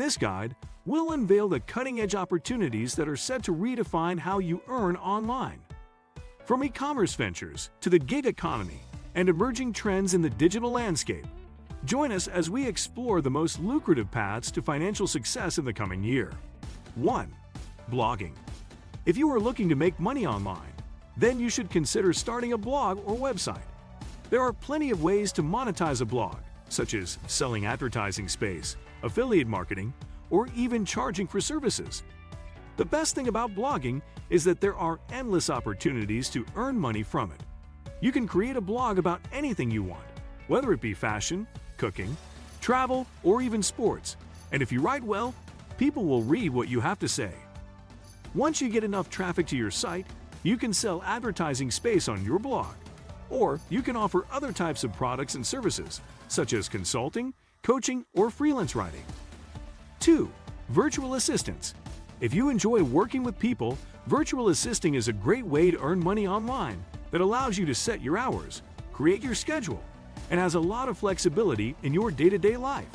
This guide will unveil the cutting-edge opportunities that are set to redefine how you earn online. From e-commerce ventures to the gig economy and emerging trends in the digital landscape, join us as we explore the most lucrative paths to financial success in the coming year. 1. Blogging. If you are looking to make money online, then you should consider starting a blog or website. There are plenty of ways to monetize a blog, such as selling advertising space, affiliate marketing, or even charging for services. The best thing about blogging is that there are endless opportunities to earn money from it. You can create a blog about anything you want, whether it be fashion, cooking, travel, or even sports. And if you write well, people will read what you have to say. Once you get enough traffic to your site, you can sell advertising space on your blog. Or you can offer other types of products and services, such as consulting, coaching, or freelance writing. 2. Virtual assistants. If you enjoy working with people, virtual assisting is a great way to earn money online that allows you to set your hours, create your schedule, and has a lot of flexibility in your day-to-day life.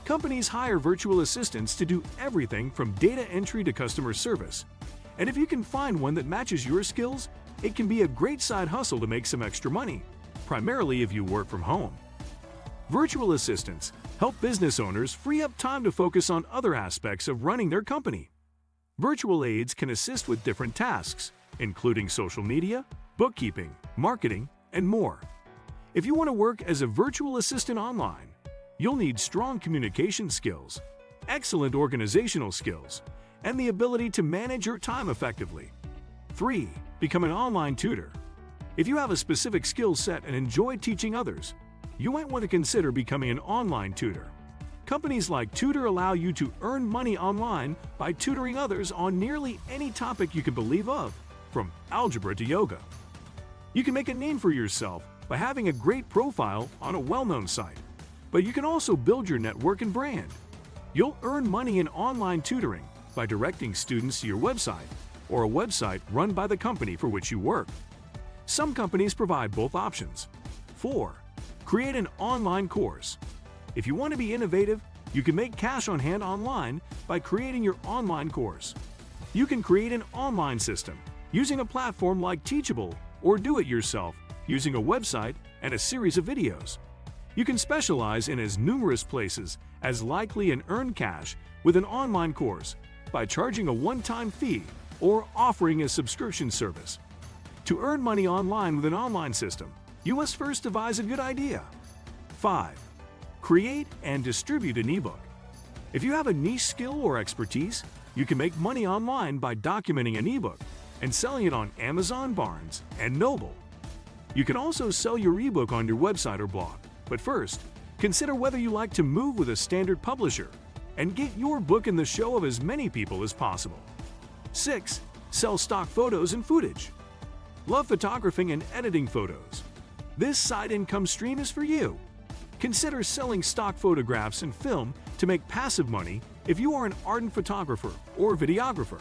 Companies hire virtual assistants to do everything from data entry to customer service. And if you can find one that matches your skills, it can be a great side hustle to make some extra money, primarily if you work from home. Virtual assistants help business owners free up time to focus on other aspects of running their company. Virtual aides can assist with different tasks, including social media, bookkeeping, marketing, and more. If you want to work as a virtual assistant online, you'll need strong communication skills, excellent organizational skills, and the ability to manage your time effectively. 3. Become an online tutor. If you have a specific skill set and enjoy teaching others, you might want to consider becoming an online tutor. Companies like Tutor allow you to earn money online by tutoring others on nearly any topic you can believe of, from algebra to yoga. You can make a name for yourself by having a great profile on a well-known site, but you can also build your network and brand. You'll earn money in online tutoring by directing students to your website or a website run by the company for which you work. Some companies provide both options. 4. Create an online course. If you want to be innovative, you can make cash on hand online by creating your online course. You can create an online system using a platform like Teachable or do it yourself using a website and a series of videos. You can specialize in as numerous places as likely and earn cash with an online course by charging a one-time fee or offering a subscription service. To earn money online with an online system, you must first devise a good idea. 5. Create and distribute an ebook. If you have a niche skill or expertise, you can make money online by documenting an ebook and selling it on Amazon, Barnes, and Noble. You can also sell your ebook on your website or blog, but first, consider whether you like to move with a standard publisher and get your book in the show of as many people as possible. 6. Sell stock photos and footage. Love photographing and editing photos? This side income stream is for you. Consider selling stock photographs and film to make passive money if you are an ardent photographer or videographer.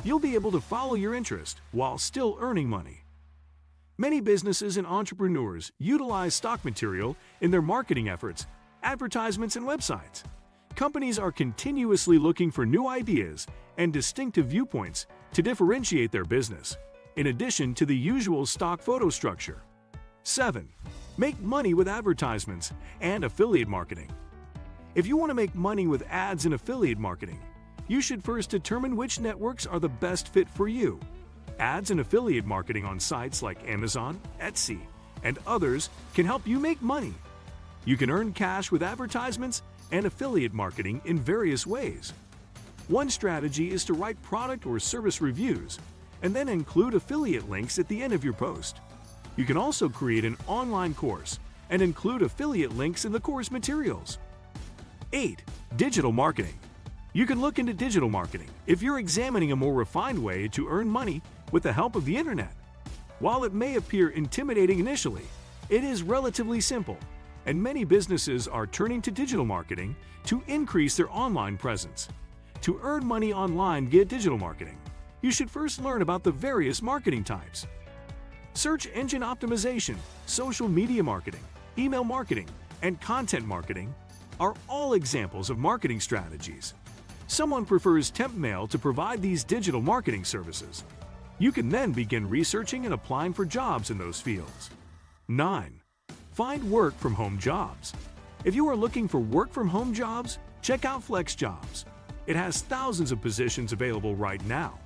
You'll be able to follow your interest while still earning money. Many businesses and entrepreneurs utilize stock material in their marketing efforts, advertisements, and websites. Companies are continuously looking for new ideas and distinctive viewpoints to differentiate their business, in addition to the usual stock photo structure. 7. Make money with advertisements and affiliate marketing. If you want to make money with ads and affiliate marketing, you should first determine which networks are the best fit for you. Ads and affiliate marketing on sites like Amazon, Etsy, and others can help you make money. You can earn cash with advertisements and affiliate marketing in various ways. One strategy is to write product or service reviews and then include affiliate links at the end of your post. You can also create an online course and include affiliate links in the course materials. 8. Digital marketing. You can look into digital marketing if you're examining a more refined way to earn money with the help of the internet. While it may appear intimidating initially, it is relatively simple, and many businesses are turning to digital marketing to increase their online presence. To earn money online via digital marketing, you should first learn about the various marketing types. Search engine optimization, social media marketing, email marketing, and content marketing are all examples of marketing strategies. Someone prefers temp mail to provide these digital marketing services. You can then begin researching and applying for jobs in those fields. 9. Find work from home jobs. If you are looking for work from home jobs, check out FlexJobs. It has thousands of positions available right now.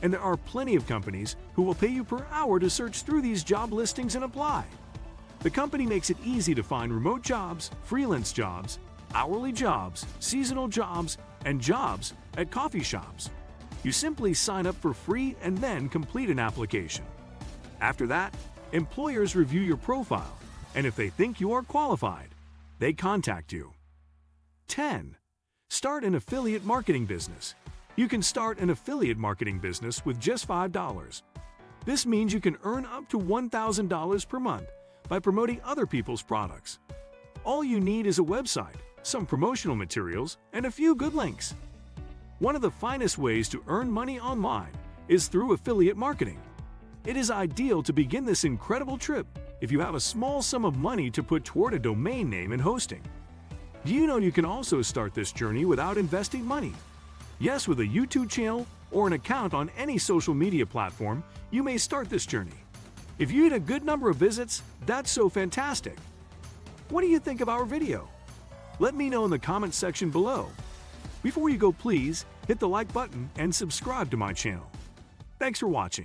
And there are plenty of companies who will pay you per hour to search through these job listings and apply. The company makes it easy to find remote jobs, freelance jobs, hourly jobs, seasonal jobs, and jobs at coffee shops. You simply sign up for free and then complete an application. After that, employers review your profile, and if they think you are qualified, they contact you. 10. Start an affiliate marketing business. You can start an affiliate marketing business with just $5. This means you can earn up to $1,000 per month by promoting other people's products. All you need is a website, some promotional materials, and a few good links. One of the finest ways to earn money online is through affiliate marketing. It is ideal to begin this incredible trip if you have a small sum of money to put toward a domain name and hosting. Do you know you can also start this journey without investing money? Yes, with a YouTube channel or an account on any social media platform, you may start this journey. If you get a good number of visits, that's so fantastic. What do you think of our video? Let me know in the comments section below. Before you go, please hit the like button and subscribe to my channel. Thanks for watching.